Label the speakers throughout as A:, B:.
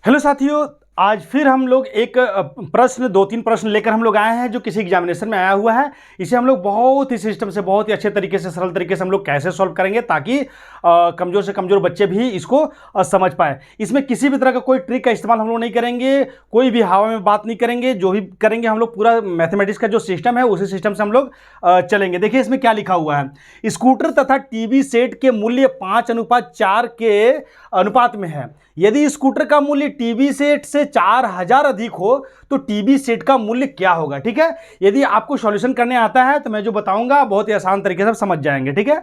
A: Hello साथियों, आज फिर हम लोग एक प्रश्न 2-3 प्रश्न लेकर हम लोग आए हैं जो किसी एग्जामिनेशन में आया हुआ है। इसे हम लोग बहुत ही सिस्टम से, बहुत ही अच्छे तरीके से, सरल तरीके से हम लोग कैसे सॉल्व करेंगे ताकि कमज़ोर से कमज़ोर बच्चे भी इसको समझ पाए। इसमें किसी भी तरह का कोई ट्रिक का इस्तेमाल हम लोग नहीं करेंगे, कोई भी हवा में बात नहीं करेंगे। जो भी करेंगे हम लोग पूरा मैथमेटिक्स का जो सिस्टम है उसी सिस्टम से हम लोग चलेंगे। देखिए इसमें क्या लिखा हुआ है। स्कूटर तथा टीवी सेट के मूल्य 5:4 के अनुपात में है। यदि स्कूटर का मूल्य टीवी सेट से 4000 अधिक हो तो टीवी सेट का मूल्य क्या होगा। ठीक है, यदि आपको सॉल्यूशन करने आता है तो मैं जो बताऊंगा बहुत ही आसान तरीके से समझ जाएंगे। ठीक है,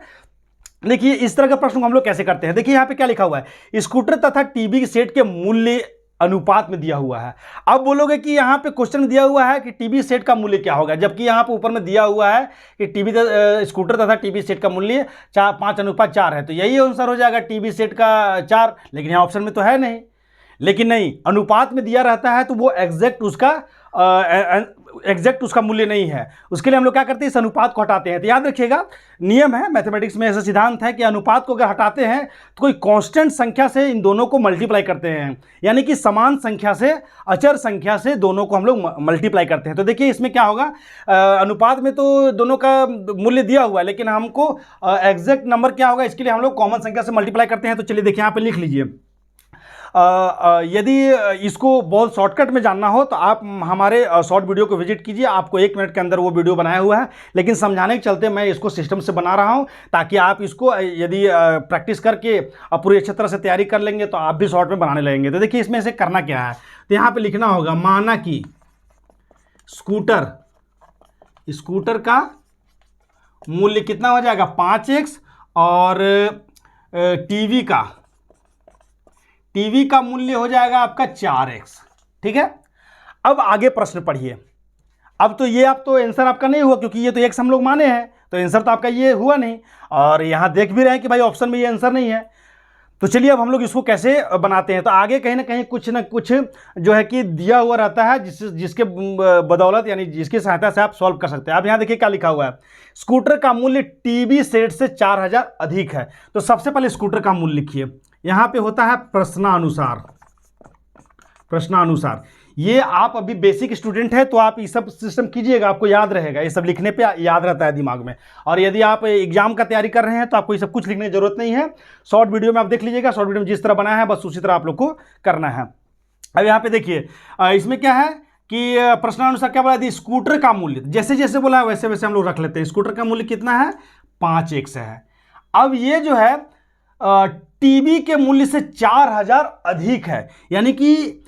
A: देखिए इस तरह का प्रश्न हम लोग कैसे करते हैं। देखिए यहाँ पे क्या लिखा हुआ है, स्कूटर तथा टीवी सेट के मूल्य अनुपात में दिया हुआ है। अब बोलोगे कि यहाँ पे क्वेश्चन में दिया हुआ है कि टीवी सेट का मूल्य क्या होगा, जबकि यहाँ पे ऊपर में दिया हुआ है कि स्कूटर तथा टीवी सेट का मूल्य 5:4 है, तो यही आंसर हो जाएगा टीवी सेट का 4। लेकिन यहाँ ऑप्शन में तो है नहीं, लेकिन नहीं, अनुपात में दिया रहता है तो वो एग्जैक्ट उसका मूल्य नहीं है। उसके लिए हम लोग क्या करते हैं, इस अनुपात को हटाते हैं। तो याद रखिएगा, नियम है मैथमेटिक्स में, ऐसा सिद्धांत है कि अनुपात को अगर हटाते हैं तो कोई कांस्टेंट संख्या से इन दोनों को मल्टीप्लाई करते हैं, यानी कि समान संख्या से, अचर संख्या से दोनों को हम लोग मल्टीप्लाई करते हैं। तो देखिए इसमें क्या होगा, अनुपात में तो दोनों का मूल्य दिया हुआ है, लेकिन हमको एग्जैक्ट नंबर क्या होगा इसके लिए हम लोग कॉमन संख्या से मल्टीप्लाई करते हैं। तो चलिए देखिए यहाँ पे लिख लीजिए। यदि इसको बहुत शॉर्टकट में जानना हो तो आप हमारे शॉर्ट वीडियो को विजिट कीजिए, आपको 1 मिनट के अंदर वो वीडियो बनाया हुआ है। लेकिन समझाने के चलते मैं इसको सिस्टम से बना रहा हूं ताकि आप इसको यदि प्रैक्टिस करके पूरी अच्छी तरह से तैयारी कर लेंगे तो आप भी शॉर्ट में बनाने लगेंगे। तो देखिए इसमें से करना क्या है, तो यहाँ पर लिखना होगा, माना कि स्कूटर का मूल्य कितना हो जाएगा 5x और टीवी का मूल्य हो जाएगा आपका 4x। ठीक है, अब आगे प्रश्न पढ़िए। अब तो ये आप तो आंसर आपका नहीं हुआ, क्योंकि ये तो x हम लोग माने हैं, तो आंसर तो आपका ये हुआ नहीं। और यहाँ देख भी रहे हैं कि भाई ऑप्शन में ये आंसर नहीं है। तो चलिए अब हम लोग इसको कैसे बनाते हैं। तो आगे कहीं ना कहीं कुछ ना कुछ जो है कि दिया हुआ रहता है जिसके बदौलत, यानी जिसकी सहायता से आप सॉल्व कर सकते हैं। अब यहाँ देखिए क्या लिखा हुआ है, स्कूटर का मूल्य टीवी सेट से 4000 अधिक है। तो सबसे पहले स्कूटर का मूल्य लिखिए। यहाँ पे होता है प्रश्नानुसार। ये आप अभी बेसिक स्टूडेंट है तो आप ये सब सिस्टम कीजिएगा, आपको याद रहेगा, ये सब लिखने पे याद रहता है दिमाग में। और यदि आप एग्जाम का तैयारी कर रहे हैं तो आपको ये सब कुछ लिखने की जरूरत नहीं है। शॉर्ट वीडियो में आप देख लीजिएगा, शॉर्ट वीडियो में जिस तरह बनाया है बस उसी तरह आप लोग को करना है। अब यहाँ पे देखिए इसमें क्या है कि प्रश्नानुसार क्या बोला, स्कूटर का मूल्य जैसे जैसे बोला है वैसे वैसे हम लोग रख लेते हैं। स्कूटर का मूल्य कितना है, 5x है। अब ये जो है टीवी के मूल्य से 4000 अधिक है, यानी कि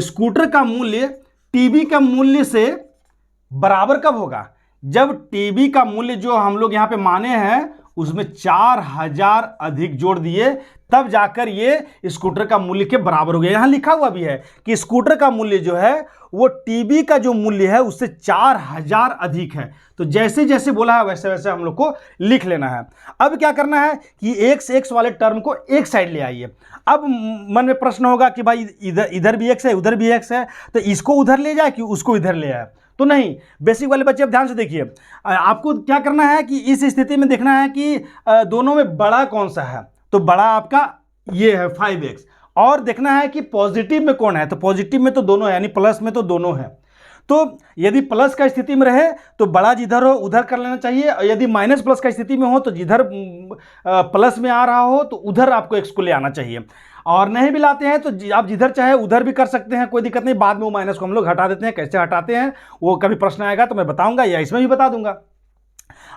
A: स्कूटर का मूल्य टीवी का मूल्य से बराबर कब होगा, जब टीवी का मूल्य जो हम लोग यहाँ पे माने हैं उसमें 4000 अधिक जोड़ दिए, तब जाकर ये स्कूटर का मूल्य के बराबर हो गया। यहाँ लिखा हुआ भी है कि स्कूटर का मूल्य जो है वो टीवी का जो मूल्य है उससे 4000 अधिक है। तो जैसे जैसे बोला है वैसे वैसे हम लोग को लिख लेना है। अब क्या करना है कि x वाले टर्म को एक साइड ले आइए। अब मन में प्रश्न होगा कि भाई इधर भी x है, उधर भी x है, तो इसको उधर ले जाए कि उसको इधर ले आए। तो नहीं, बेसिक वाले बच्चे अब ध्यान से देखिए, आपको क्या करना है कि इस स्थिति में देखना है कि दोनों में बड़ा कौन सा है। तो बड़ा आपका ये है 5x, और देखना है कि पॉजिटिव में कौन है। तो पॉजिटिव में तो दोनों है, यानी प्लस में तो दोनों है। तो यदि प्लस का स्थिति में रहे तो बड़ा जिधर हो उधर कर लेना चाहिए, और यदि माइनस प्लस का स्थिति में हो तो जिधर प्लस में आ रहा हो तो उधर आपको x को ले आना चाहिए। और नहीं भी लाते हैं तो आप जिधर चाहे उधर भी कर सकते हैं, कोई दिक्कत नहीं। बाद में वो माइनस को हम लोग हटा देते हैं, कैसे हटाते हैं वो कभी प्रश्न आएगा तो मैं बताऊंगा, या इसमें भी बता दूंगा।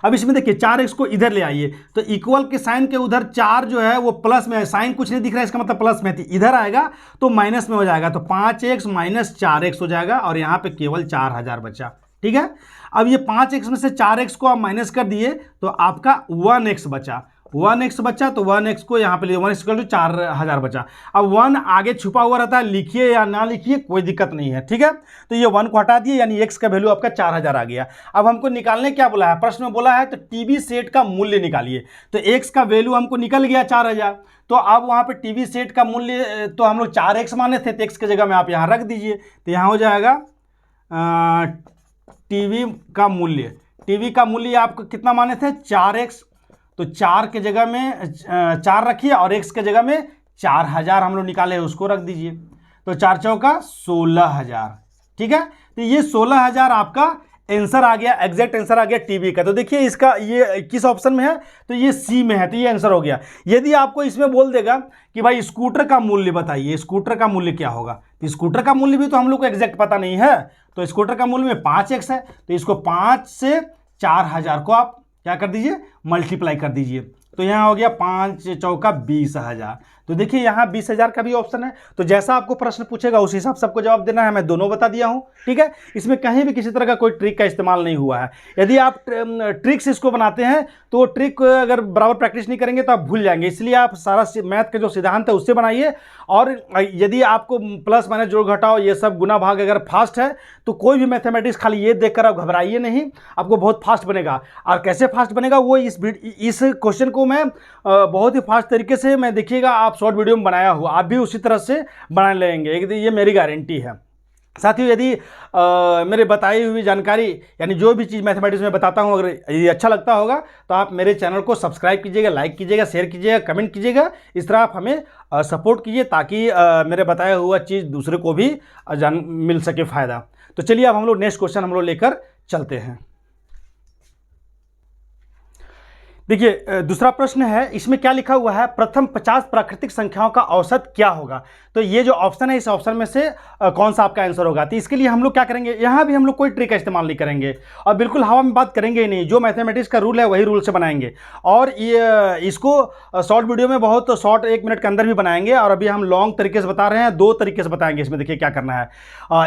A: अब इसमें देखिए 4x को इधर ले आइए, तो इक्वल के साइन के उधर 4 जो है वो प्लस में है, साइन कुछ नहीं दिख रहा है, इसका मतलब प्लस में थी, इधर आएगा तो माइनस में हो जाएगा। तो 5x माइनस 4x हो जाएगा, और यहाँ पे केवल 4000 बचा। ठीक है, अब ये 5x में से 4x को आप माइनस कर दिए तो आपका 1x बचा। 1x बचा तो 1x को यहाँ पे लिए, 1x इक्वल टू 4000 बचा। अब 1 आगे छुपा हुआ रहता है, लिखिए या ना लिखिए कोई दिक्कत नहीं है। ठीक है, तो ये 1 को हटा दिए, यानी x का वैल्यू आपका 4000 आ गया। अब हमको निकालने क्या बोला है, प्रश्न में बोला है तो टीवी सेट का मूल्य निकालिए। तो x का वैल्यू हमको निकल गया 4000। तो अब वहाँ पे टीवी सेट का मूल्य तो हम लोग 4x माने थे, तो x की जगह में आप यहाँ रख दीजिए। तो यहाँ हो जाएगा टीवी का मूल्य आपको कितना माने थे, 4x। तो 4 के जगह में 4 रखिए और x के जगह में 4000 हम लोग निकाले उसको रख दीजिए। तो 4 चौका 16,000, ठीक है। तो ये 16,000 आपका आंसर आ गया, एग्जैक्ट आंसर आ गया टीवी का। तो देखिए इसका ये किस ऑप्शन में है, तो ये सी में है, तो ये आंसर हो गया। यदि आपको इसमें बोल देगा कि भाई स्कूटर का मूल्य बताइए, स्कूटर का मूल्य क्या होगा, तो स्कूटर का मूल्य भी तो हम लोग को एग्जैक्ट पता नहीं है। तो स्कूटर का मूल्य में 5x है, तो इसको 5 से 4,000 को आप क्या कर दीजिए, मल्टीप्लाई कर दीजिए। तो यहाँ हो गया 5 चौका 20,000। तो देखिए यहाँ 20,000 का भी ऑप्शन है। तो जैसा आपको प्रश्न पूछेगा उस हिसाब से आपको जवाब देना है। मैं दोनों बता दिया हूँ, ठीक है। इसमें कहीं भी किसी तरह का कोई ट्रिक का इस्तेमाल नहीं हुआ है। यदि आप ट्रिक्स इसको बनाते हैं तो वो ट्रिक अगर बराबर प्रैक्टिस नहीं करेंगे तो आप भूल जाएंगे। इसलिए आप सारा मैथ का जो सिद्धांत है उससे बनाइए। और यदि आपको प्लस माइनस जोड़ घटाओ ये सब गुना भाग अगर फास्ट है तो कोई भी मैथमेटिक्स खाली ये देखकर आप घबराइए नहीं, आपको बहुत फास्ट बनेगा। और कैसे फास्ट बनेगा वो इस क्वेश्चन को मैं बहुत ही फास्ट तरीके से मैं देखिएगा आप शॉर्ट वीडियो में बनाया हुआ, आप भी उसी तरह से बना लेंगे, ये मेरी गारंटी है। साथियों यदि मेरे बताई हुई जानकारी यानी जो भी चीज़ मैथमेटिक्स में बताता हूं अगर ये अच्छा लगता होगा तो आप मेरे चैनल को सब्सक्राइब कीजिएगा, लाइक कीजिएगा, शेयर कीजिएगा, कमेंट कीजिएगा। इस तरह आप हमें सपोर्ट कीजिए ताकि मेरे बताया हुआ चीज़ दूसरे को भी मिल सके फ़ायदा। तो चलिए अब हम लोग नेक्स्ट क्वेश्चन हम लोग लेकर चलते हैं। देखिए दूसरा प्रश्न है, इसमें क्या लिखा हुआ है, प्रथम 50 प्राकृतिक संख्याओं का औसत क्या होगा। तो ये जो ऑप्शन है इस ऑप्शन में से कौन सा आपका आंसर होगा। तो इसके लिए हम लोग क्या करेंगे, यहाँ भी हम लोग कोई ट्रिक का इस्तेमाल नहीं करेंगे और बिल्कुल हवा में बात करेंगे ही नहीं। जो मैथमेटिक्स का रूल है वही रूल से बनाएंगे और ये इसको शॉर्ट वीडियो में बहुत शॉर्ट 1 मिनट के अंदर भी बनाएंगे। और अभी हम लॉन्ग तरीके से बता रहे हैं, 2 तरीके से बताएंगे। इसमें देखिए क्या करना है,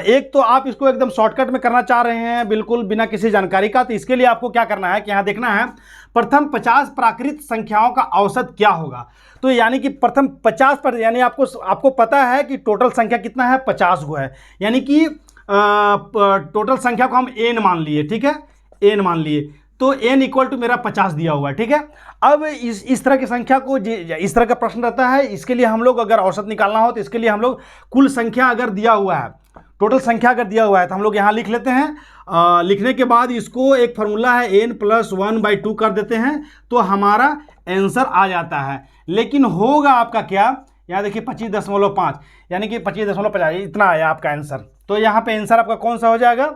A: एक तो आप इसको एकदम शॉर्टकट में करना चाह रहे हैं बिल्कुल बिना किसी जानकारी का, तो इसके लिए आपको क्या करना है कि यहाँ देखना है प्रथम 50 प्राकृत संख्याओं का औसत क्या होगा। तो यानी कि प्रथम 50 पर यानी आपको पता है कि टोटल संख्या कितना है, 50 गो है। यानी कि टोटल संख्या को हम n मान लिए, ठीक है, n मान लिए। तो n इक्वल टू मेरा 50 दिया हुआ है, ठीक है। अब इस तरह की संख्या को इस तरह का प्रश्न रहता है, इसके लिए हम लोग अगर औसत निकालना हो तो इसके लिए हम लोग कुल संख्या अगर दिया हुआ है, टोटल संख्या अगर दिया हुआ है तो हम लोग यहाँ लिख लेते हैं। लिखने के बाद इसको एक फार्मूला है n + 1/2 कर देते हैं तो हमारा आंसर आ जाता है। लेकिन होगा आपका क्या, यहाँ देखिए 25.5 यानी कि 25.50 इतना आया आपका आंसर। तो यहाँ पे आंसर आपका कौन सा हो जाएगा,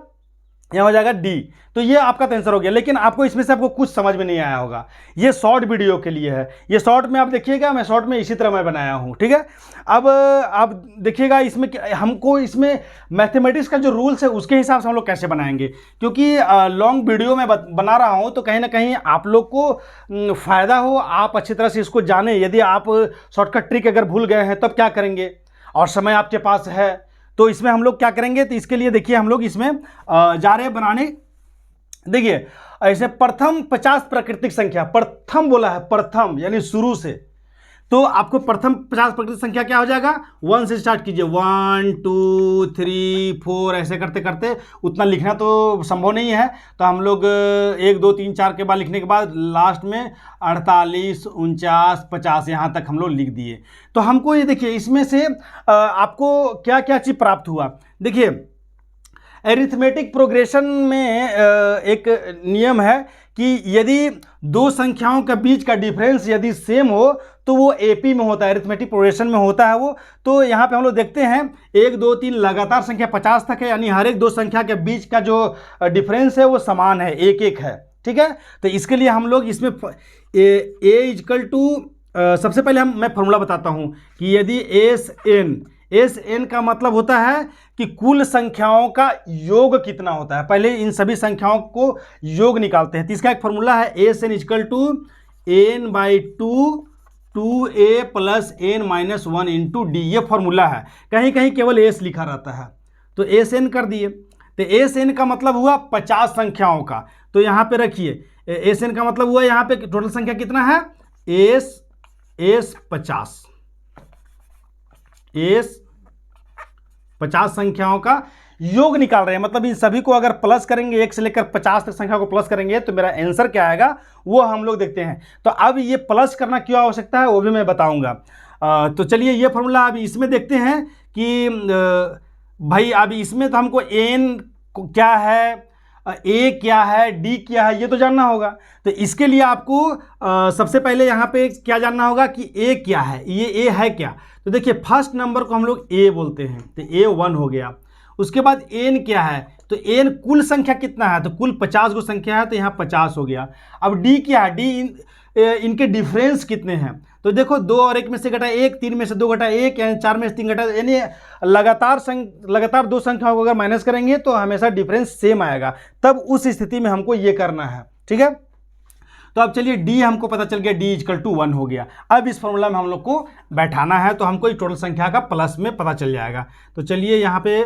A: यहाँ हो जाएगा डी। तो ये आपका तो आंसर हो गया। लेकिन आपको इसमें से आपको कुछ समझ में नहीं आया होगा, ये शॉर्ट वीडियो के लिए है। ये शॉर्ट में आप देखिएगा, मैं शॉर्ट में इसी तरह मैं बनाया हूँ, ठीक है। अब आप देखिएगा इसमें हमको इसमें मैथमेटिक्स का जो रूल्स है उसके हिसाब से हम लोग कैसे बनाएंगे, क्योंकि लॉन्ग वीडियो में बना रहा हूँ तो कहीं ना कहीं आप लोग को फ़ायदा हो, आप अच्छी तरह से इसको जाने। यदि आप शॉर्टकट ट्रिक अगर भूल गए हैं तब क्या करेंगे और समय आपके पास है तो इसमें हम लोग क्या करेंगे। तो इसके लिए देखिए हम लोग इसमें जा रहे हैं बनाने। देखिए ऐसे प्रथम 50 प्राकृतिक संख्या, प्रथम बोला है, प्रथम यानी शुरू से, तो आपको प्रथम 50 प्राकृतिक संख्या क्या हो जाएगा, 1 से स्टार्ट कीजिए, 1 2 3 4 ऐसे करते करते, उतना लिखना तो संभव नहीं है तो हम लोग 1 2 3 4 के बाद लिखने के बाद लास्ट में 48 49 50 यहाँ तक हम लोग लिख दिए। तो हमको ये देखिए इसमें से आपको क्या क्या चीज़ प्राप्त हुआ। देखिए एरिथमेटिक प्रोग्रेशन में एक नियम है कि यदि दो संख्याओं के बीच का डिफरेंस यदि सेम हो तो वो एपी में होता है, एरिथमेटिक प्रोग्रेशन में होता है वो। तो यहाँ पे हम लोग देखते हैं 1 2 3 लगातार संख्या 50 तक है, यानी हर एक दो संख्या के बीच का जो डिफरेंस है वो समान है, 1 1 है, ठीक है। तो इसके लिए हम लोग इसमें ए इक्वल टू सबसे पहले मैं फॉर्मूला बताता हूँ कि यदि एस एन का मतलब होता है कि कुल संख्याओं का योग कितना होता है। पहले इन सभी संख्याओं को योग निकालते हैं। तो इसका एक फॉर्मूला है S N equal to n/2 2a + n - 1 × d। ये फॉर्मूला है, कहीं कहीं केवल एस लिखा रहता है तो एस एन कर दिए। तो एस एन का मतलब हुआ 50 संख्याओं का। तो यहाँ पे रखिए एस एन का मतलब हुआ यहाँ पे टोटल संख्या कितना है, एस 50 संख्याओं का योग निकाल रहे हैं। मतलब इन सभी को अगर प्लस करेंगे 1 से लेकर 50 तक संख्या को प्लस करेंगे तो मेरा आंसर क्या आएगा वो हम लोग देखते हैं। तो अब ये प्लस करना क्यों आवश्यकता है वो भी मैं बताऊंगा। तो चलिए ये फॉर्मूला अभी इसमें देखते हैं कि भाई अभी इसमें तो हमको एन क्या है, ए क्या है, डी क्या है, ये तो जानना होगा। तो इसके लिए आपको सबसे पहले यहाँ पे क्या जानना होगा कि ए क्या है, ये ए है क्या। तो देखिए फर्स्ट नंबर को हम लोग ए बोलते हैं, तो ए 1 हो गया। उसके बाद एन क्या है, तो एन कुल संख्या कितना है, तो कुल 50 गो संख्या है, तो यहाँ 50 हो गया। अब डी क्या है, डी इनके डिफरेंस कितने हैं, तो देखो 2 और 1 में से घटा 1, 3 में से 2 घटा 1, यानी 4 में से 3 घटा, यानी लगातार 2 संख्याओं को अगर माइनस करेंगे तो हमेशा डिफरेंस सेम आएगा, तब उस स्थिति में हमको ये करना है, ठीक है। तो अब चलिए डी हमको पता चल गया, डी इक्वल टू 1 हो गया। अब इस फॉर्मूला में हम लोग को बैठाना है, तो हमको टोटल संख्या का प्लस में पता चल जाएगा। तो चलिए यहाँ पे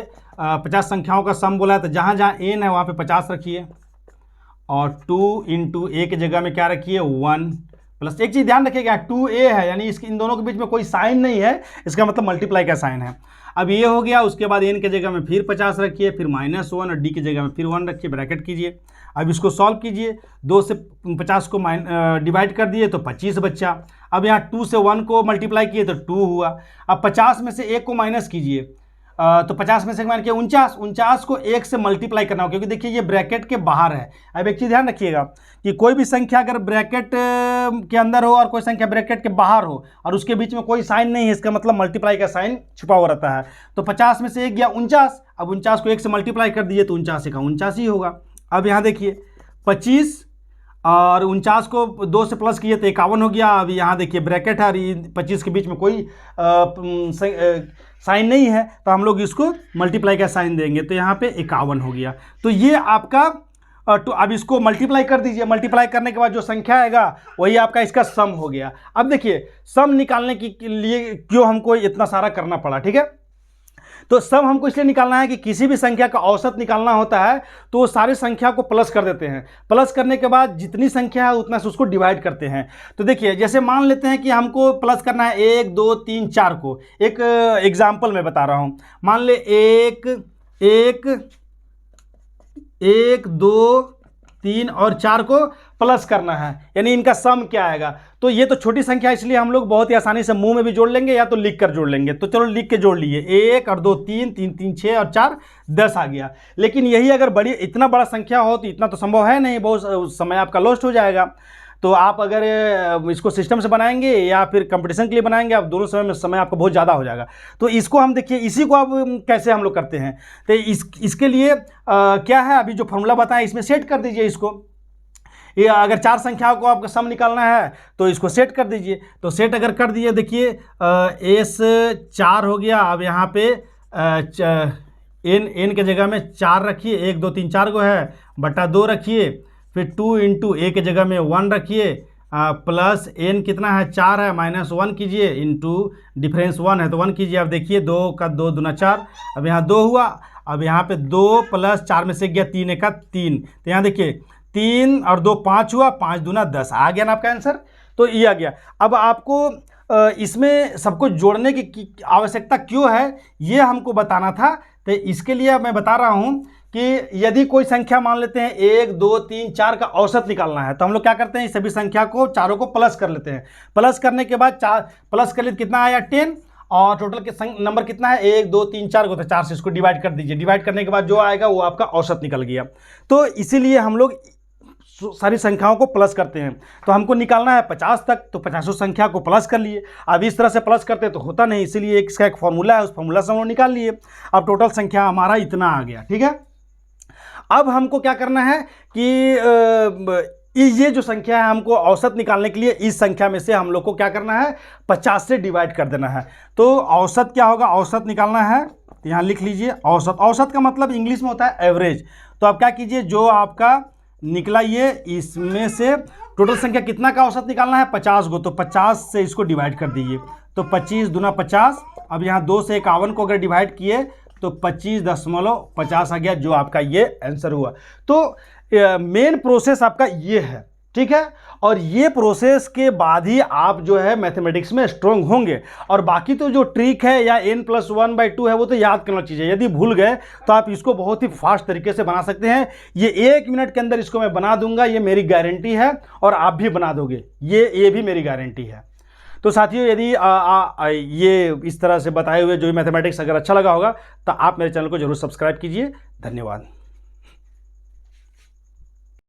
A: 50 संख्याओं का सम बोला है, तो जहाँ जहाँ एन है वहाँ पे 50 रखिए, और 2 इंटू ए की जगह में क्या रखिए 1, प्लस एक चीज़ ध्यान रखिएगा 2a है, यानी इसके इन दोनों के बीच में कोई साइन नहीं है, इसका मतलब मल्टीप्लाई का साइन है। अब ये हो गया, उसके बाद n के जगह में फिर 50 रखिए, फिर -1, और d की जगह में फिर 1 रखिए, ब्रैकेट कीजिए। अब इसको सॉल्व कीजिए, 2 से 50 को डिवाइड कर दिए तो 25 बच्चा। अब यहाँ 2 से 1 को मल्टीप्लाई किए तो 2 हुआ। अब 50 में से 1 को माइनस कीजिए, तो 50 में से मान के 49 को 1 से मल्टीप्लाई करना हो, क्योंकि देखिए ये ब्रैकेट के बाहर है। अब एक चीज़ ध्यान रखिएगा कि कोई भी संख्या अगर ब्रैकेट के अंदर हो और कोई संख्या ब्रैकेट के बाहर हो और उसके बीच में कोई साइन नहीं है, इसका मतलब मल्टीप्लाई का साइन छुपा हुआ रहता है। तो 50 में से 1 गया 49, अब 49 को 1 से मल्टीप्लाई कर दिए तो 49 का 49 ही होगा। अब यहाँ देखिए 25 और 49 को 2 से प्लस किए तो 51 हो गया। अब यहाँ देखिए ब्रैकेट है और 25 के बीच में कोई साइन नहीं है, तो हम लोग इसको मल्टीप्लाई का साइन देंगे, तो यहाँ पे 51 हो गया। तो ये आपका तो अब इसको मल्टीप्लाई कर दीजिए, मल्टीप्लाई करने के बाद जो संख्या आएगा वही आपका इसका सम हो गया। अब देखिए सम निकालने के लिए क्यों हमको इतना सारा करना पड़ा, ठीक है। तो सम हमको इसलिए निकालना है कि किसी भी संख्या का औसत निकालना होता है तो वो सारी संख्या को प्लस कर देते हैं, प्लस करने के बाद जितनी संख्या है उतना से उसको डिवाइड करते हैं। तो देखिए जैसे मान लेते हैं कि हमको प्लस करना है 1 2 3 4 को, एक एग्जाम्पल मैं बता रहा हूँ। मान ले 1 2 3 और 4 को प्लस करना है, यानी इनका सम क्या आएगा। तो ये तो छोटी संख्या इसलिए हम लोग बहुत ही आसानी से मुंह में भी जोड़ लेंगे या तो लिख कर जोड़ लेंगे। तो चलो लिख के जोड़ लिए, 1 और 2 3, 3 3 6 और 4 10 आ गया। लेकिन यही अगर बड़ी इतना बड़ा संख्या हो तो इतना तो संभव है नहीं, बहुत समय आपका लॉस्ट हो जाएगा। तो आप अगर इसको सिस्टम से बनाएंगे या फिर कंपटीशन के लिए बनाएंगे, आप दोनों समय आपका बहुत ज़्यादा हो जाएगा। तो इसको हम देखिए इसी को अब कैसे हम लोग करते हैं, तो इसके लिए क्या है, अभी जो फॉर्मूला बताएं इसमें सेट कर दीजिए इसको। ये अगर 4 संख्याओं को आपका सम निकालना है तो इसको सेट कर दीजिए। तो सेट अगर कर दिए, देखिए एस 4 हो गया। अब यहाँ पे एन के जगह में 4 रखिए, 1 2 3 4 को है, बटा 2 रखिए, फिर 2 इंटू ए के जगह में 1 रखिए, प्लस एन कितना है 4 है, -1 कीजिए, इंटू डिफरेंस 1 है तो 1 कीजिए। अब देखिए 2 का 2 दूना 4, अब यहाँ 2 हुआ। अब यहाँ पे 2 प्लस 4 में से गया 3 1 का 3, तो यहाँ देखिए 3 और 2 5 हुआ, 5 दूना 10 आ गया ना आपका आंसर। तो ये आ गया। अब आपको इसमें सबको जोड़ने की आवश्यकता क्यों है ये हमको बताना था। तो इसके लिए मैं बता रहा हूँ कि यदि कोई संख्या मान लेते हैं 1 2 3 4 का औसत निकालना है, तो हम लोग क्या करते हैं, इस सभी संख्या को चारों को प्लस कर लेते हैं। प्लस करने के बाद 4 प्लस कर लेते कितना आया 10, और टोटल के नंबर कितना है 1 2 3 4 को, तो 4 से इसको डिवाइड कर दीजिए। डिवाइड करने के बाद जो आएगा वो आपका औसत निकल गया। तो इसीलिए हम लोग सारी संख्याओं को प्लस करते हैं। तो हमको निकालना है 50 तक, तो 50 संख्या को प्लस कर लिए। अब इस तरह से प्लस करते तो होता नहीं, इसीलिए इसका एक फॉर्मूला है, उस फॉर्मूला से हम लोग निकाल लिए। अब टोटल संख्या हमारा इतना आ गया, ठीक है। अब हमको क्या करना है कि ये जो संख्या है हमको औसत निकालने के लिए इस संख्या में से हम लोग को क्या करना है 50 से डिवाइड कर देना है। तो औसत क्या होगा, औसत निकालना है, तो यहाँ लिख लीजिए औसत। औसत का मतलब इंग्लिश में होता है एवरेज। तो आप क्या कीजिए, जो आपका निकला ये, इसमें से टोटल संख्या कितना का औसत निकालना है 50 को, तो 50 से इसको डिवाइड कर दीजिए। तो 25 दूना 50, अब यहाँ 2 से 51 को अगर डिवाइड किए तो 25.50 आ गया, जो आपका ये आंसर हुआ। तो मेन प्रोसेस आपका ये है, ठीक है। और ये प्रोसेस के बाद ही आप जो है मैथमेटिक्स में स्ट्रांग होंगे। और बाकी तो जो ट्रिक है या n+1/2 है वो तो याद करना चाहिए। यदि भूल गए तो आप इसको बहुत ही फास्ट तरीके से बना सकते हैं। ये 1 मिनट के अंदर इसको मैं बना दूंगा, ये मेरी गारंटी है, और आप भी बना दोगे, ये भी मेरी गारंटी है। तो साथियों, यदि ये इस तरह से बताए हुए जो मैथमेटिक्स अगर अच्छा लगा होगा तो आप मेरे चैनल को जरूर सब्सक्राइब कीजिए। धन्यवाद।